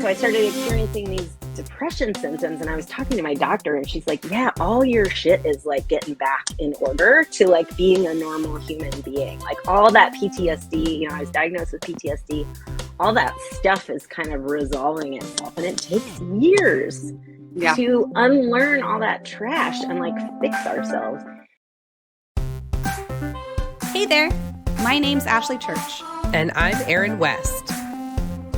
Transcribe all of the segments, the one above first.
I started experiencing these depression symptoms, and I was talking to my doctor, and she's like, yeah, all your shit is like getting back in order to like being a normal human being. Like all that PTSD, you know, I was diagnosed with PTSD, all that stuff is kind of resolving itself, and it takes years to unlearn all that trash and like fix ourselves. Hey there, my name's Ashley Church. And I'm Erin West.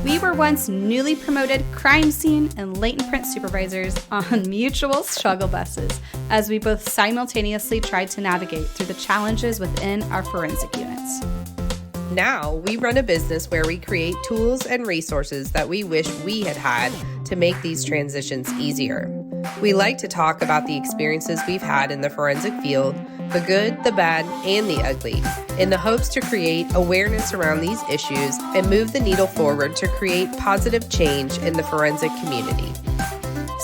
We were once newly promoted crime scene and latent print supervisors on mutual struggle buses as we both simultaneously tried to navigate through the challenges within our forensic units. Now we run a business where we create tools and resources that we wish we had had to make these transitions easier. We like to talk about the experiences we've had in the forensic field, the good, the bad, and the ugly, in the hopes to create awareness around these issues and move the needle forward to create positive change in the forensic community.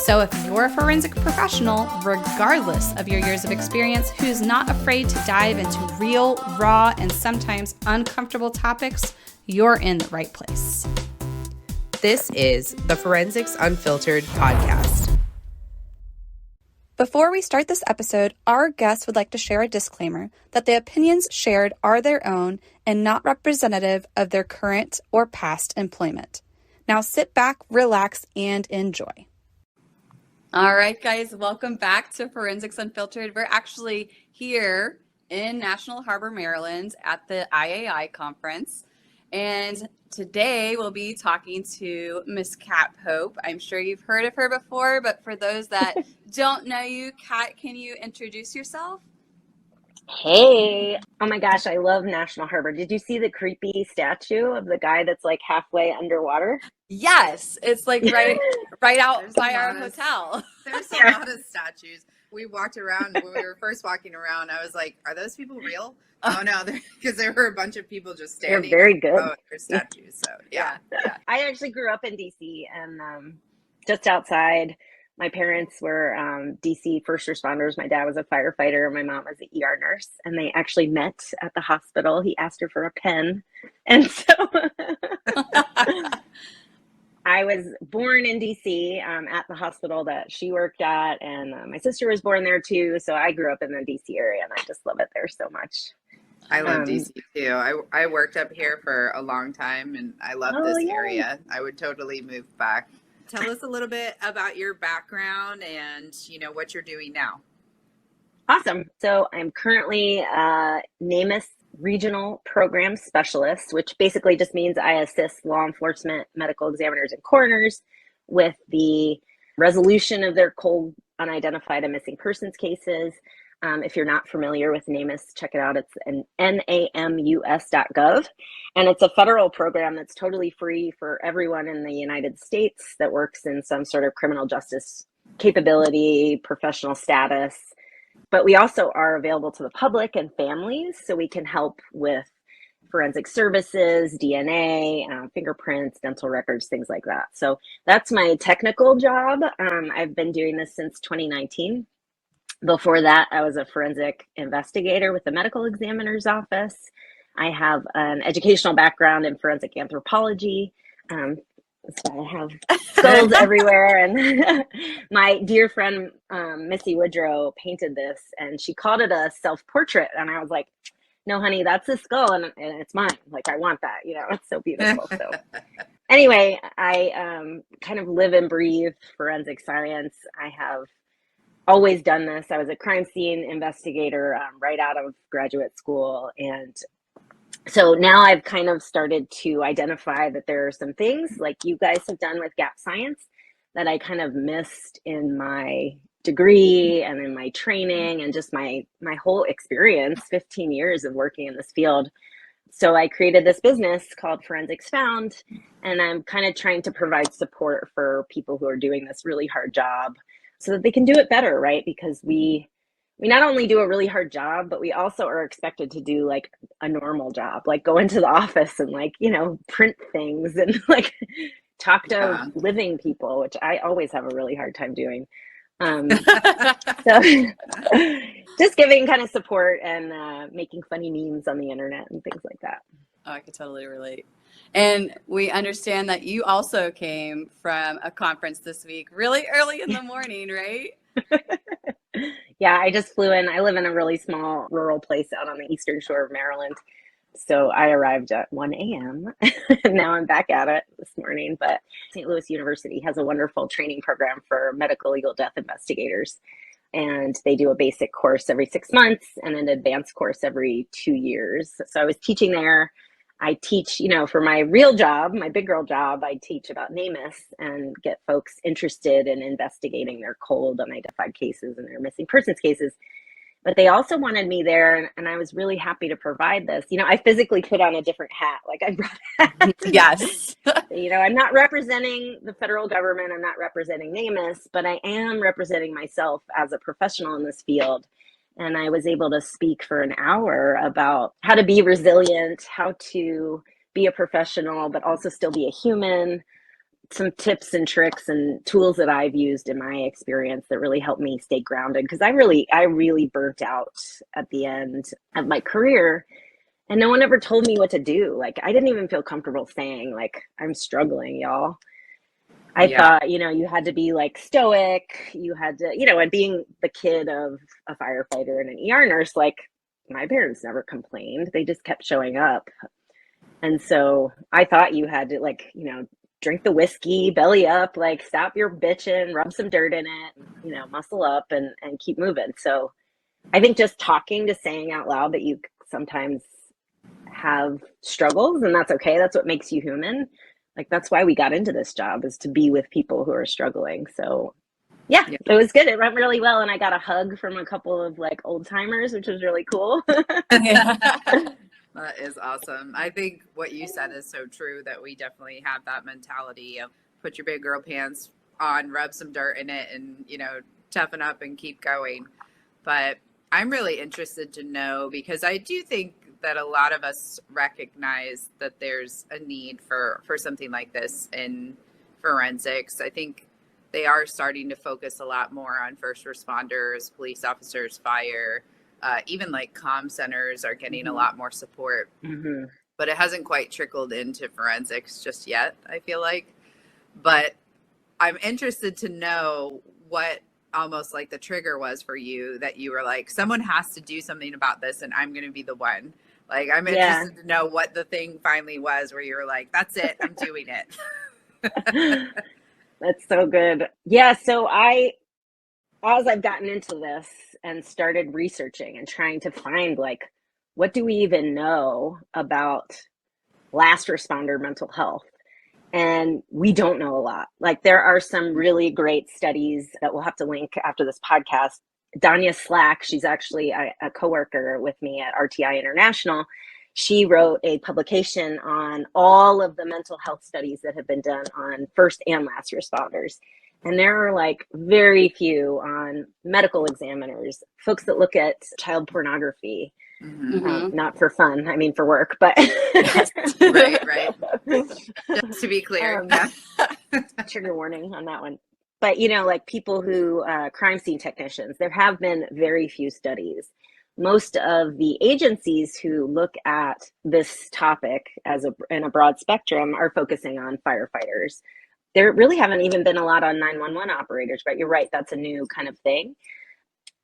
So if you're a forensic professional, regardless of your years of experience, who's not afraid to dive into real, raw, and sometimes uncomfortable topics, you're in the right place. This is the Forensics Unfiltered podcast. Before we start this episode, our guests would like to share a disclaimer that the opinions shared are their own and not representative of their current or past employment. Now sit back, relax, and enjoy. All right, guys, welcome back to Forensics Unfiltered. We're actually here in National Harbor, Maryland at the IAI conference. And today we'll be talking to Miss Kat Pope. I'm sure you've heard of her before, but for those that don't know you, Kat, can you introduce yourself? Hey, oh my gosh, I love National Harbor. Did you see the creepy statue of the guy that's like halfway underwater? Yes, it's like right out by our hotel. There's a lot of statues. We walked around when we were first walking around. I was like, "Are those people real?" Oh no, because there were a bunch of people just standing. They're very good. Their statues. So yeah. I actually grew up in DC, and just outside. My parents were DC first responders. My dad was a firefighter, and my mom was an ER nurse, and they actually met at the hospital. He asked her for a pen, and so I was born in DC at the hospital that she worked at, and my sister was born there too. So I grew up in the DC area, and I just love it there so much. I love DC too. I worked up here for a long time, and I love this area. I would totally move back. Tell us a little bit about your background and, what you're doing now. Awesome. So I'm currently NamUs Regional Program Specialist, which basically just means I assist law enforcement, medical examiners, and coroners with the resolution of their cold, unidentified, and missing persons cases. If you're not familiar with NamUs, check it out. It's an namus.gov. And it's a federal program that's totally free for everyone in the United States that works in some sort of criminal justice capability, professional status. But we also are available to the public and families, so we can help with forensic services, DNA, fingerprints, dental records, things like that. So that's my technical job. I've been doing this since 2019. Before that, I was a forensic investigator with the medical examiner's office. I have an educational background in forensic anthropology. So I have skulls everywhere. And my dear friend, Missy Woodrow, painted this, and she called it a self-portrait. And I was like, no, honey, that's a skull, and it's mine. Like, I want that, it's so beautiful. So anyway, I kind of live and breathe forensic science. I have always done this. I was a crime scene investigator right out of graduate school. And so now I've kind of started to identify that there are some things like you guys have done with Gap Science that I kind of missed in my degree and in my training and just my whole experience, 15 years of working in this field. So I created this business called Forensics Found, and I'm kind of trying to provide support for people who are doing this really hard job so that they can do it better, right? Because we not only do a really hard job, but we also are expected to do like a normal job, like go into the office and like, print things and like talk to living people, which I always have a really hard time doing. So just giving kind of support and making funny memes on the internet and things like that. Oh, I could totally relate. And we understand that you also came from a conference this week, really early in the morning, right? Yeah, I just flew in. I live in a really small rural place out on the eastern shore of Maryland. So I arrived at 1 a.m. and now I'm back at it this morning. But St. Louis University has a wonderful training program for medical legal death investigators. And they do a basic course every 6 months and an advanced course every 2 years. So I was teaching there. I teach, for my real job, my big girl job, I teach about NamUs and get folks interested in investigating their cold unidentified cases and their missing persons cases. But they also wanted me there, and I was really happy to provide this. I physically put on a different hat. Like I brought hats. Yes. I'm not representing the federal government. I'm not representing NamUs, but I am representing myself as a professional in this field. And I was able to speak for an hour about how to be resilient, how to be a professional, but also still be a human. Some tips and tricks and tools that I've used in my experience that really helped me stay grounded, because I really burnt out at the end of my career, and no one ever told me what to do. Like I didn't even feel comfortable saying like I'm struggling, y'all. I thought, you had to be like stoic, you had to, and being the kid of a firefighter and an ER nurse, like my parents never complained. They just kept showing up. And so I thought you had to like, drink the whiskey, belly up, like stop your bitching, rub some dirt in it, muscle up and keep moving. So I think just talking to saying out loud that you sometimes have struggles, and that's okay. That's what makes you human. Like that's why we got into this job, is to be with people who are struggling. So yeah, it was good. It went really well. And I got a hug from a couple of like old timers, which was really cool. That is awesome. I think what you said is so true, that we definitely have that mentality of put your big girl pants on, rub some dirt in it, and, toughen up and keep going. But I'm really interested to know, because I do think that a lot of us recognize that there's a need for something like this in forensics. I think they are starting to focus a lot more on first responders, police officers, fire. Even like comm centers are getting a lot more support, but it hasn't quite trickled into forensics just yet, I feel like. But I'm interested to know what almost like the trigger was for you, that you were like, someone has to do something about this and I'm going to be the one. Like, I'm interested to know what the thing finally was where you were like, that's it, I'm doing it. That's so good. Yeah. So as I've gotten into this and started researching and trying to find like, what do we even know about last responder mental health? And we don't know a lot. Like there are some really great studies that we'll have to link after this podcast. Danya Slack, she's actually a coworker with me at RTI International. She wrote a publication on all of the mental health studies that have been done on first and last responders. And there are like very few on medical examiners, folks that look at child pornography, not for fun, I mean for work, but right. Just to be clear, trigger warning on that one. But like people who crime scene technicians, there have been very few studies. Most of the agencies who look at this topic in a broad spectrum are focusing on firefighters. There really haven't even been a lot on 911 operators, but you're right, that's a new kind of thing.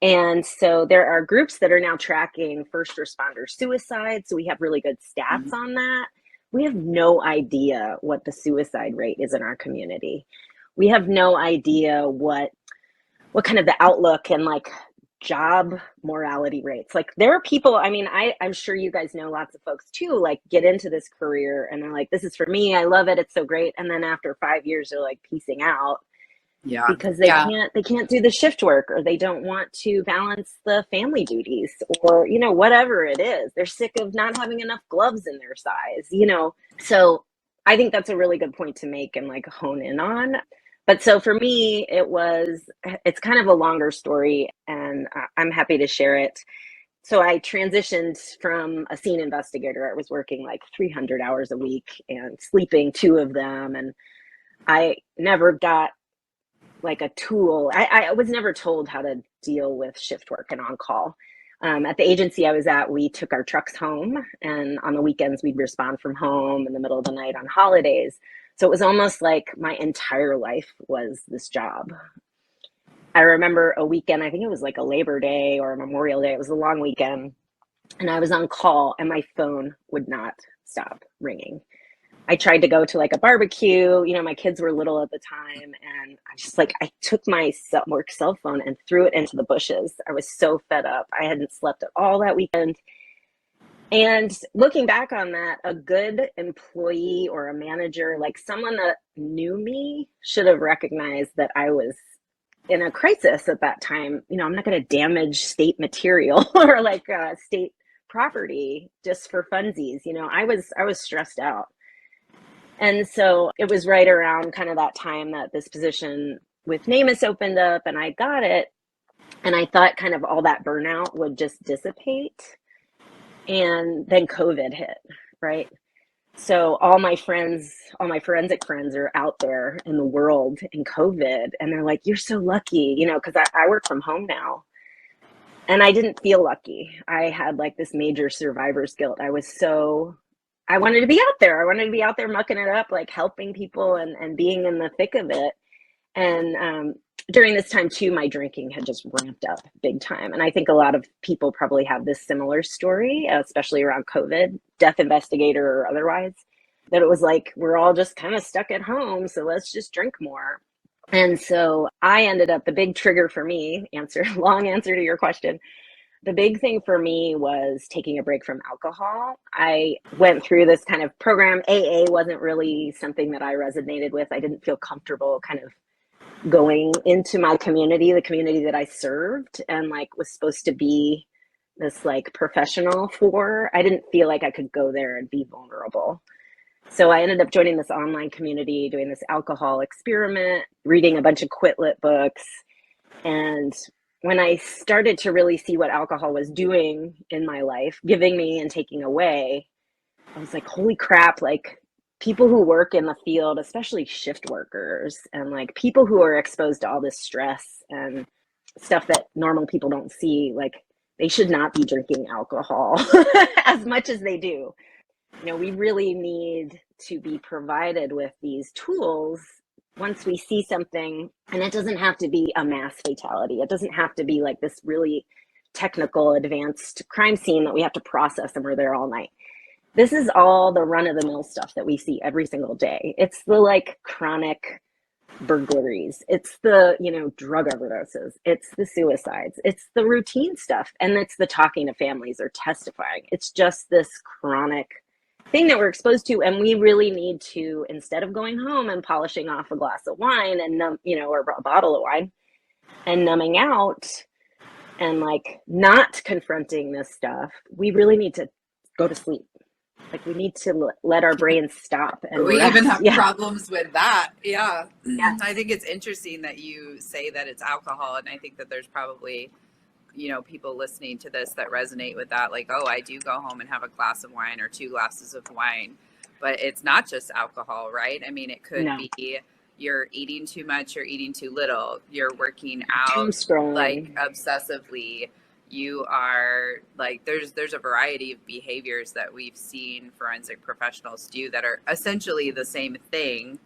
And so there are groups that are now tracking first responder suicide. So we have really good stats on that. We have no idea what the suicide rate is in our community. We have no idea what kind of the outlook and like job morality rates. Like there are people, I mean, I'm sure you guys know lots of folks too, like get into this career and they're like, this is for me, I love it, it's so great. And then after 5 years, they're like piecing out. Yeah. Because they can't do the shift work, or they don't want to balance the family duties, or, whatever it is. They're sick of not having enough gloves in their size, So I think that's a really good point to make and like hone in on. But so for me, it's kind of a longer story, and I'm happy to share it. So I transitioned from a scene investigator. I was working like 300 hours a week and sleeping 2 of them. And I never got like a tool. I was never told how to deal with shift work and on call. At the agency I was at, we took our trucks home, and on the weekends we'd respond from home in the middle of the night on holidays. So it was almost like my entire life was this job. I remember a weekend, I think it was like a Labor Day or a Memorial Day. It was a long weekend, and I was on call and my phone would not stop ringing. I tried to go to like a barbecue, my kids were little at the time, and I took my work cell phone and threw it into the bushes. I was so fed up. I hadn't slept at all that weekend. And looking back on that, a good employee or a manager, like someone that knew me, should have recognized that I was in a crisis at that time. I'm not going to damage state material or like state property just for funsies. I was stressed out. And so it was right around kind of that time that this position with NamUs opened up, and I got it. And I thought kind of all that burnout would just dissipate. And then COVID hit, right? So all my forensic friends are out there in the world in COVID, and they're like, you're so lucky, because I work from home now. And I didn't feel lucky. I had like this major survivor's guilt. I wanted to be out there. I wanted to be out there mucking it up, like helping people and being in the thick of it. And during this time too, my drinking had just ramped up big time. And I think a lot of people probably have this similar story, especially around COVID, death investigator or otherwise, that it was like, we're all just kind of stuck at home, so let's just drink more. And so I ended up, the big trigger for me, long answer to your question, the big thing for me was taking a break from alcohol. I went through this kind of program. AA wasn't really something that I resonated with. I didn't feel comfortable kind of going into my community, the community that I served and like was supposed to be this like professional for. I didn't feel like I could go there and be vulnerable. So I ended up joining this online community, doing this alcohol experiment, reading a bunch of quit lit books. And when I started to really see what alcohol was doing in my life, giving me and taking away, I was like, holy crap, like people who work in the field, especially shift workers and like people who are exposed to all this stress and stuff that normal people don't see, like they should not be drinking alcohol as much as they do. We really need to be provided with these tools once we see something, and it doesn't have to be a mass fatality. It doesn't have to be like this really technical, advanced crime scene that we have to process and we're there all night. This is all the run-of-the-mill stuff that we see every single day. It's the like chronic burglaries. It's the, drug overdoses. It's the suicides. It's the routine stuff. And it's the talking to families or testifying. It's just this chronic thing that we're exposed to. And we really need to, instead of going home and polishing off a glass of wine and, or a bottle of wine and numbing out and like not confronting this stuff, we really need to go to sleep. Like we need to let our brains stop. And we rest. even have Yeah. problems with that. Yeah. I think it's interesting that you say that it's alcohol. And I think that there's probably, people listening to this that resonate with that. Like, oh, I do go home and have a glass of wine or 2 glasses of wine, but it's not just alcohol, right? I mean, it could be you're eating too much, you're eating too little, you're working out like obsessively. You are like, there's a variety of behaviors that we've seen forensic professionals do that are essentially the same thing,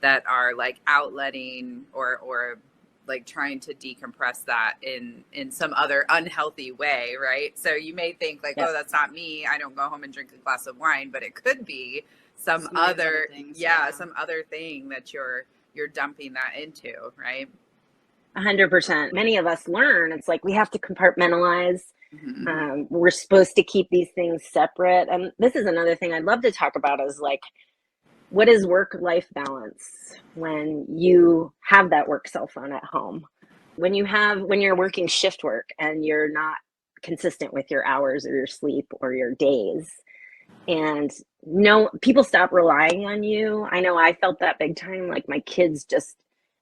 that are like outletting or like trying to decompress that in some other unhealthy way, right? So you may think like, oh, that's not me. I don't go home and drink a glass of wine, but it could be some other things, some other thing that you're dumping that into, right? 100%. Many of us learn, it's like we have to compartmentalize. We're supposed to keep these things separate. And this is another thing I'd love to talk about is like, what is work-life balance when you have that work cell phone at home? When you're working shift work and you're not consistent with your hours or your sleep or your days, and people stop relying on you. I know I felt that big time. Like my kids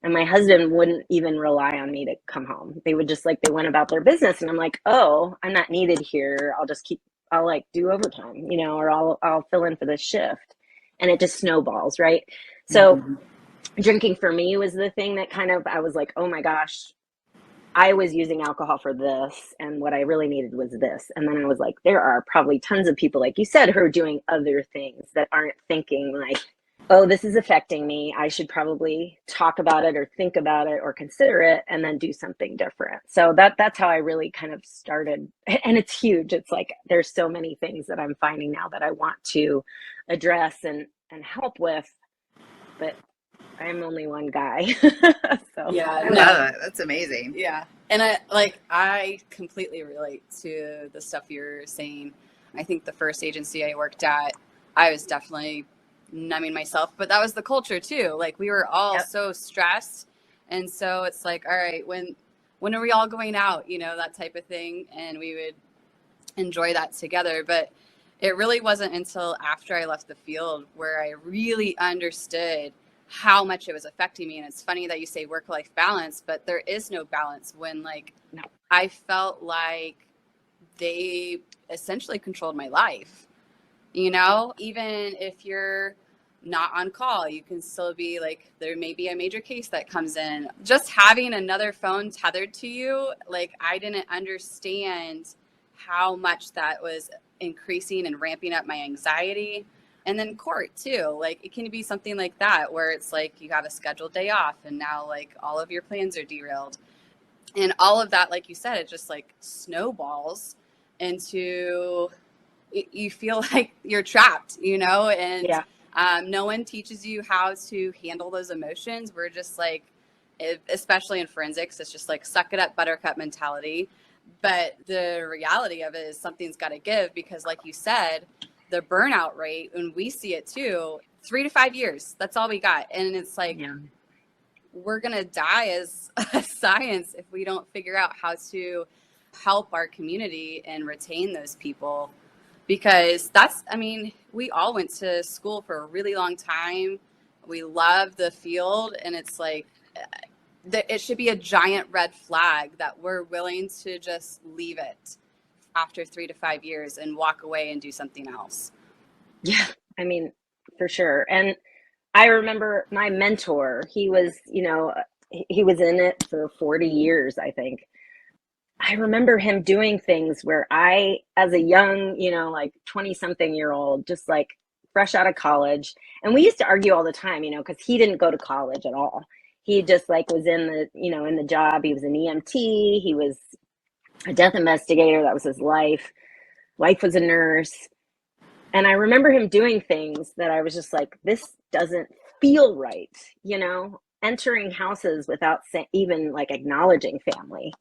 and my husband wouldn't even rely on me to come home. They would just they went about their business. And I'm like, oh, I'm not needed here. I'll like do overtime, or I'll fill in for this shift. And it just snowballs, right? So drinking for me was the thing that kind of, I was like, oh my gosh, I was using alcohol for this, and what I really needed was this. And then I was like, there are probably tons of people, like you said, who are doing other things that aren't thinking like, oh, this is affecting me. I should probably talk about it or think about it or consider it and then do something different. So that's how I really kind of started. And it's huge. It's like there's so many things that I'm finding now that I want to address and help with, but I'm only one guy. So Yeah, I no, love it. That's amazing. yeah. And I completely relate to the stuff you're saying. I think the first agency I worked at, I was definitely numbing myself, but that was the culture too. Like we were all Yep. so stressed. And so it's like, all right, when are we all going out? You know, that type of thing. And we would enjoy that together. But it really wasn't until after I left the field where I really understood how much it was affecting me. And it's funny that you say work-life balance, but there is no balance when No. I felt like they essentially controlled my life. You know, even if you're not on call, you can still be like, there may be a major case that comes in. Just having another phone tethered to you, like I didn't understand how much that was increasing and ramping up my anxiety. And then court too, like it can be something like that where it's like you have a scheduled day off and now like all of your plans are derailed. And all of that, like you said, it just like snowballs into, you feel like you're trapped, you know, and Yeah. no one teaches you how to handle those emotions. We're just like, especially in forensics, it's just like suck it up, buttercup mentality. But the reality of it is something's got to give because like you said, the burnout rate, and we see it too, 3 to 5 years, that's all we got. And it's like, Yeah. we're going to die as a science if we don't figure out how to help our community and retain those people. Because that's, I mean, we all went to school for a really long time. We love the field. And it's like, it should be a giant red flag that we're willing to just leave it after 3 to 5 years and walk away and do something else. Yeah. I mean, for sure. And I remember my mentor, he was, he was in it for 40 years, I think. I remember him doing things where I, as a young, like 20 something year old, just like fresh out of college. And we used to argue all the time, because he didn't go to college at all. He just like was in the, in the job. He was an EMT. He was a death investigator. That was his life. Wife was a nurse. And I remember him doing things that I was just like, this doesn't feel right, entering houses without even like acknowledging family.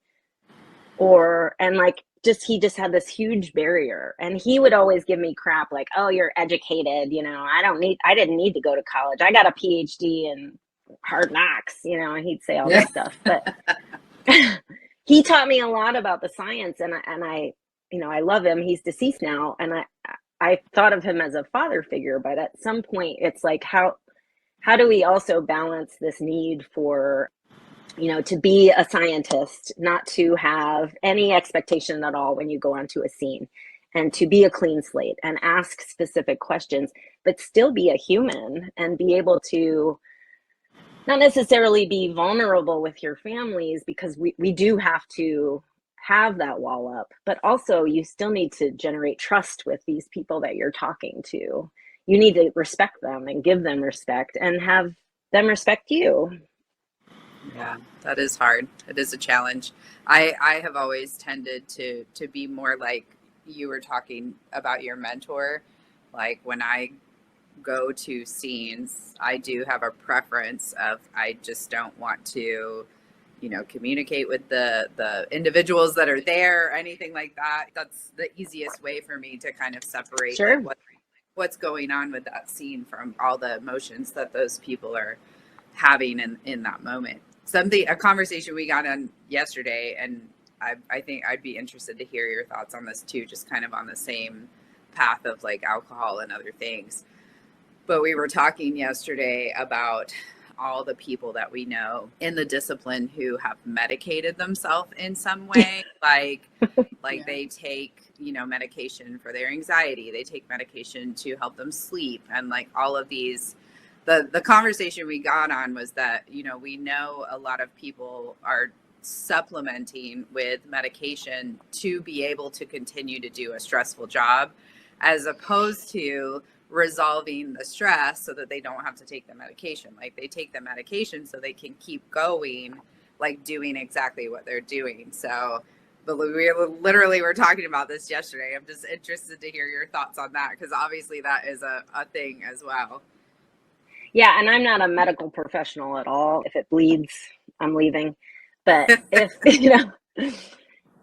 He just had this huge barrier, and he would always give me crap like, oh, you're educated. I didn't need to go to college. I got a PhD in hard knocks, and he'd say all this stuff, but he taught me a lot about the science, and I love him. He's deceased now. And I thought of him as a father figure, but at some point it's like, how do we also balance this need for, to be a scientist, not to have any expectation at all when you go onto a scene, and to be a clean slate and ask specific questions, but still be a human and be able to not necessarily be vulnerable with your families, because we do have to have that wall up, but also you still need to generate trust with these people that you're talking to. You need to respect them and give them respect and have them respect you. Yeah, that is hard. It is a challenge. I have always tended to be more like you were talking about your mentor. Like when I go to scenes, I do have a preference of, I just don't want to, communicate with the individuals that are there or anything like that. That's the easiest way for me to kind of separate Sure. like what's going on with that scene from all the emotions that those people are having in that moment. A conversation we got on yesterday, and I think I'd be interested to hear your thoughts on this too, just kind of on the same path of like alcohol and other things. But we were talking yesterday about all the people that we know in the discipline who have medicated themselves in some way, like they take, medication for their anxiety, they take medication to help them sleep, and like all of these. The conversation we got on was that, we know a lot of people are supplementing with medication to be able to continue to do a stressful job, as opposed to resolving the stress so that they don't have to take the medication. Like they take the medication so they can keep going, like doing exactly what they're doing. So, but we literally were talking about this yesterday. I'm just interested to hear your thoughts on that, because obviously that is a thing as well. Yeah, and I'm not a medical professional at all. If it bleeds, I'm leaving. But if,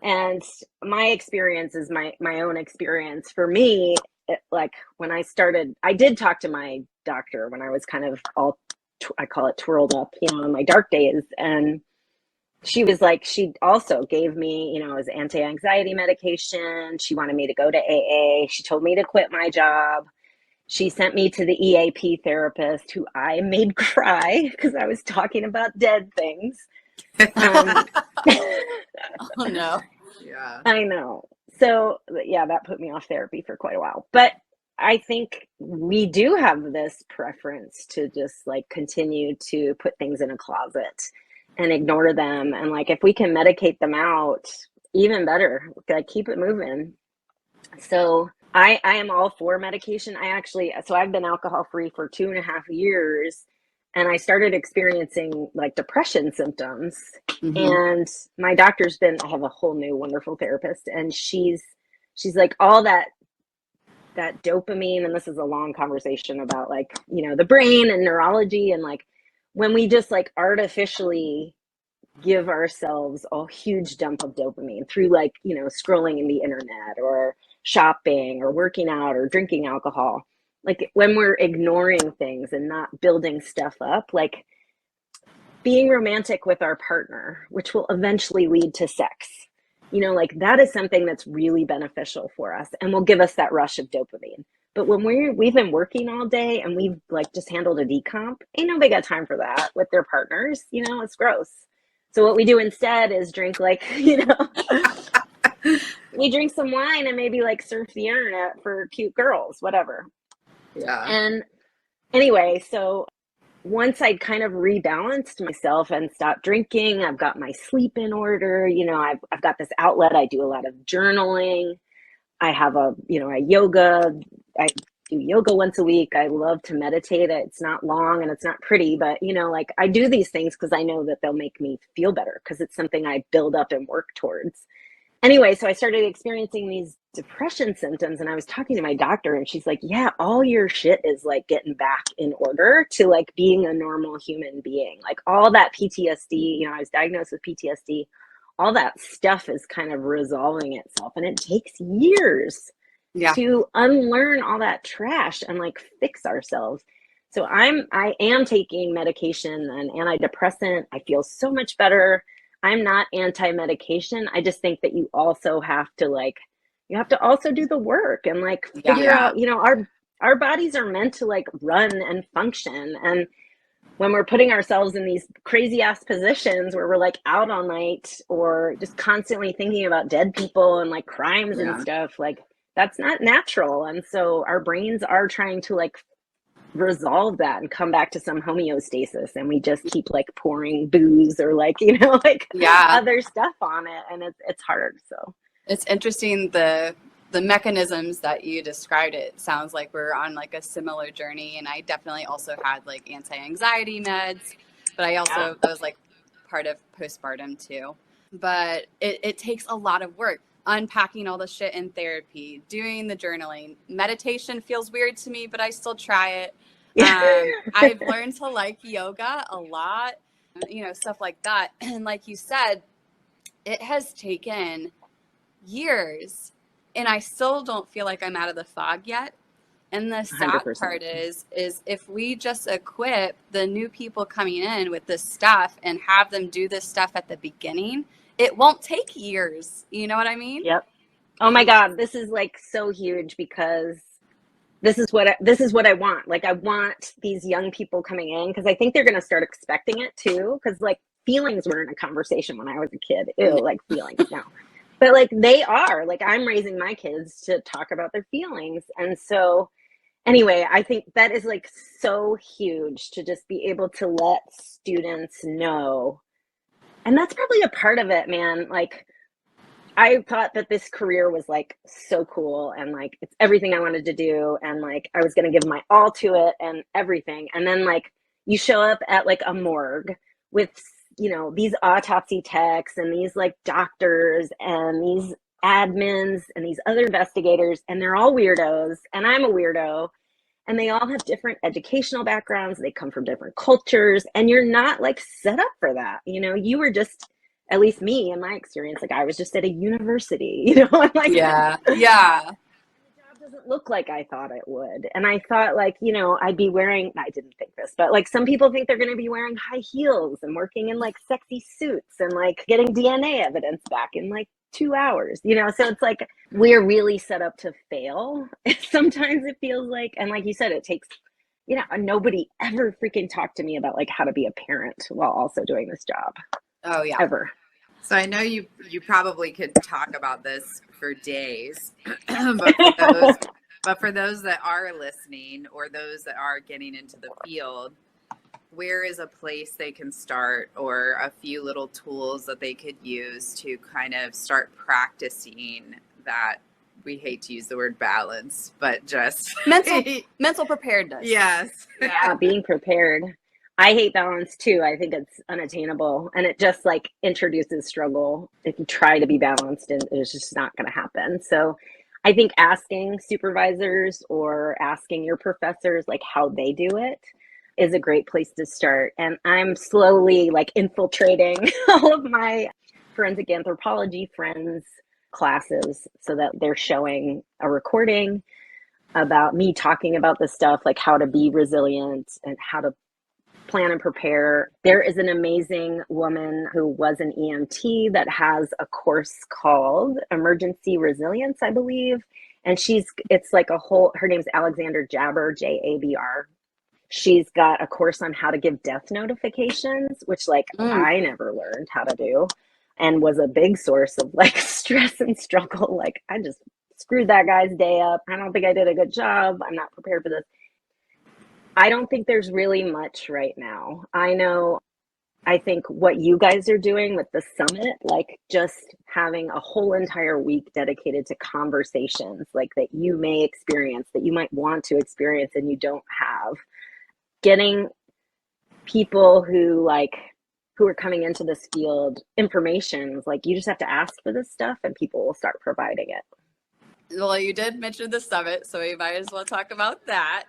and my experience is my own experience. For me, like when I started, I did talk to my doctor when I was kind of all, I call it twirled up, in my dark days. And she was like, she also gave me, as anti-anxiety medication. She wanted me to go to AA. She told me to quit my job. She sent me to the EAP therapist, who I made cry because I was talking about dead things. Oh no. Yeah. I know. So yeah, that put me off therapy for quite a while. But I think we do have this preference to just like continue to put things in a closet and ignore them. And like, if we can medicate them out, even better, like keep it moving. So I am all for medication. So I've been alcohol free for 2.5 years, and I started experiencing like depression symptoms. Mm-hmm. And my doctor's I have a whole new wonderful therapist, and she's like, all that dopamine, and this is a long conversation about like, the brain and neurology, and like when we just like artificially give ourselves a huge dump of dopamine through like, scrolling in the internet or shopping or working out or drinking alcohol, like when we're ignoring things and not building stuff up, like being romantic with our partner, which will eventually lead to sex, like that is something that's really beneficial for us and will give us that rush of dopamine. But when we've been working all day and we've like just handled a decomp, ain't nobody got time for that with their partners. It's gross. So what we do instead is drink like, we drink some wine and maybe like surf the internet for cute girls, whatever. Yeah. And anyway, so once I'd kind of rebalanced myself and stopped drinking, I've got my sleep in order. I've got this outlet. I do a lot of journaling. I have a yoga. I do yoga once a week. I love to meditate. It's not long and it's not pretty, but like I do these things because I know that they'll make me feel better, because it's something I build up and work towards. Anyway, so I started experiencing these depression symptoms, and I was talking to my doctor, and she's like, yeah, all your shit is like getting back in order to like being a normal human being. Like all that PTSD, I was diagnosed with PTSD, all that stuff is kind of resolving itself, and it takes years to unlearn all that trash and like fix ourselves. So I am taking medication and antidepressant. I feel so much better. I'm not anti-medication. I just think that you also have to also do the work and like figure out, our bodies are meant to like run and function. And when we're putting ourselves in these crazy ass positions where we're like out all night or just constantly thinking about dead people and like crimes and stuff, like that's not natural. And so our brains are trying to like resolve that and come back to some homeostasis, and we just keep like pouring booze or like other stuff on it, and it's hard. So it's interesting the mechanisms that you described. It sounds like we're on like a similar journey, and I definitely also had like anti-anxiety meds, but I also that was like part of postpartum too. But it takes a lot of work, unpacking all the shit in therapy, doing the journaling. Meditation feels weird to me, but I still try it. I've learned to like yoga a lot, stuff like that. And like you said, it has taken years, and I still don't feel like I'm out of the fog yet. And the sad 100%. part is if we just equip the new people coming in with this stuff and have them do this stuff at the beginning, it won't take years. You know what I mean? Yep. Oh my God, this is like so huge, because this is what I want. Like I want these young people coming in, because I think they're going to start expecting it too. Because like feelings weren't a conversation when I was a kid. Ew, like feelings now. But like they are, like I'm raising my kids to talk about their feelings. And so anyway, I think that is like so huge, to just be able to let students know And that's probably a part of it, man. Like, I thought that this career was like so cool and like it's everything I wanted to do and like I was going to give my all to it and everything. And then like you show up at like a morgue with, you know, these autopsy techs and these like doctors and these admins and these other investigators, and they're all weirdos and I'm a weirdo, and they all have different educational backgrounds. They come from different cultures, and you're not like set up for that. You know, you were just, at least me in my experience, like I was just at a university, you know, I'm like, Yeah. the job doesn't look like I thought it would. And I thought like, you know, I'd be wearing, I didn't think this, but like some people think they're going to be wearing high heels and working in like sexy suits and like getting DNA evidence back in like 2 hours, you know? So it's like, we're really set up to fail. Sometimes it feels like, and like you said, it takes, you know, nobody ever freaking talked to me about like how to be a parent while also doing this job. Oh yeah. Ever. So I know you probably could talk about this for days, but for those that are listening or those that are getting into the field, where is a place they can start, or a few little tools that they could use to kind of start practicing that? We hate to use the word balance, but just mental preparedness. Yes. Yeah, being prepared. I hate balance too. I think it's unattainable, and it just like introduces struggle if you try to be balanced, and it's just not going to happen. So I think asking supervisors or asking your professors like how they do it is a great place to start. And I'm slowly like infiltrating all of my forensic anthropology friends' classes so that they're showing a recording about me talking about this stuff, like how to be resilient and how to plan and prepare. There is an amazing woman who was an EMT that has a course called Emergency Resilience, I believe. And it's like a whole, her name's Alexandra Jabr, Jabr. She's got a course on how to give death notifications, which like I never learned how to do, and was a big source of like stress and struggle. Like I just screwed that guy's day up. I don't think I did a good job. I'm not prepared for this. I don't think there's really much right now. I think what you guys are doing with the summit, like just having a whole entire week dedicated to conversations like that you may experience, that you might want to experience and you don't have. Getting people who are coming into this field information, like you just have to ask for this stuff and people will start providing it. Well, you did mention the summit, so we might as well talk about that.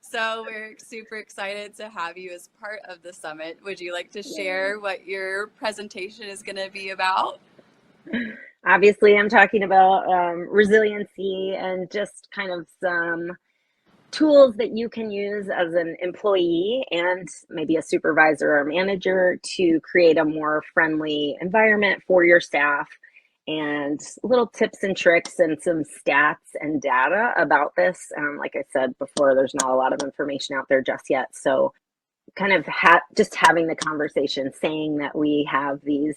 So we're super excited to have you as part of the summit. Would you like to share what your presentation is going to be about? Obviously, I'm talking about resiliency and just kind of some tools that you can use as an employee and maybe a supervisor or manager to create a more friendly environment for your staff, and little tips and tricks and some stats and data about this. Like I said before, there's not a lot of information out there just yet. So kind of just having the conversation, saying that we have these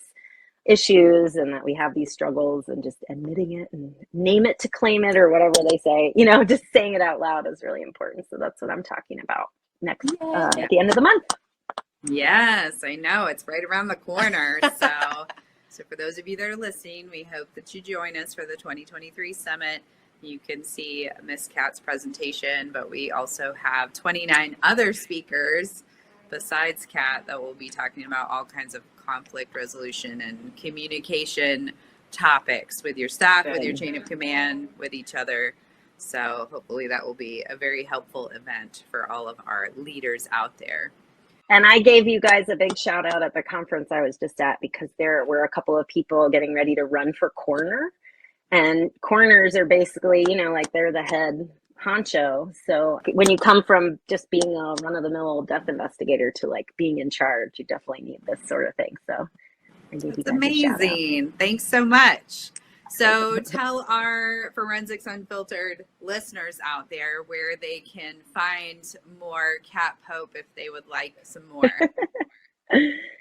issues and that we have these struggles and just admitting it and name it to claim it or whatever they say, you know, just saying it out loud is really important. So that's what I'm talking about next at the end of the month. Yes, I know. It's right around the corner. So for those of you that are listening, we hope that you join us for the 2023 Summit. You can see Miss Kat's presentation, but we also have 29 other speakers besides Kat that will be talking about all kinds of conflict resolution and communication topics with your staff, with your chain of command, with each other. So hopefully that will be a very helpful event for all of our leaders out there. And I gave you guys a big shout out at the conference I was just at, because there were a couple of people getting ready to run for coroner. And coroners are basically, you know, like they're the head honcho. So when you come from just being a run-of-the-mill death investigator to like being in charge, you definitely need this sort of thing. So that's amazing. Thanks so much. So tell our Forensics Unfiltered listeners out there where they can find more Kat Pope if they would like some more.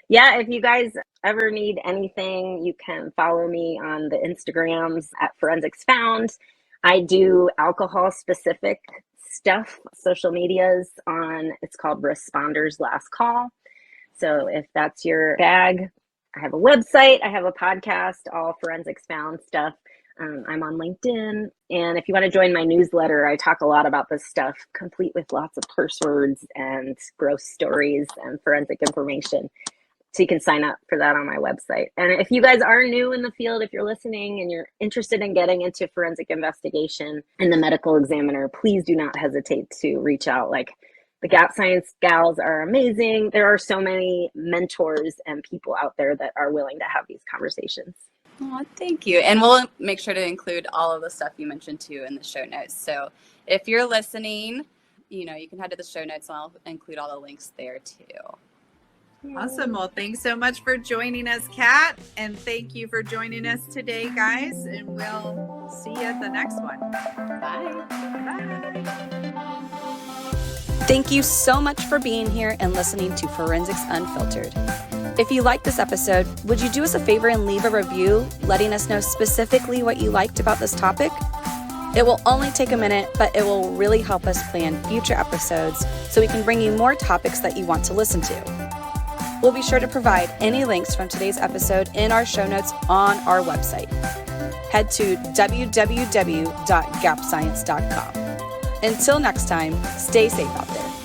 Yeah, if you guys ever need anything, you can follow me on the Instagrams at Forensics Found. I do alcohol specific stuff, social medias on, it's called Responders Last Call. So if that's your bag, I have a website, I have a podcast, all Forensics Found stuff. I'm on LinkedIn. And if you want to join my newsletter, I talk a lot about this stuff, complete with lots of curse words and gross stories and forensic information. So you can sign up for that on my website. And if you guys are new in the field, if you're listening and you're interested in getting into forensic investigation and the medical examiner, please do not hesitate to reach out. Like, the Gap Science gals are amazing. There are so many mentors and people out there that are willing to have these conversations. Oh, thank you. And we'll make sure to include all of the stuff you mentioned too in the show notes. So if you're listening, you can head to the show notes and I'll include all the links there too. Awesome. Well, thanks so much for joining us, Kat. And thank you for joining us today, guys. And we'll see you at the next one. Bye. Bye. Thank you so much for being here and listening to Forensics Unfiltered. If you liked this episode, would you do us a favor and leave a review letting us know specifically what you liked about this topic? It will only take a minute, but it will really help us plan future episodes so we can bring you more topics that you want to listen to. We'll be sure to provide any links from today's episode in our show notes on our website. Head to www.gapscience.com. Until next time, stay safe out there.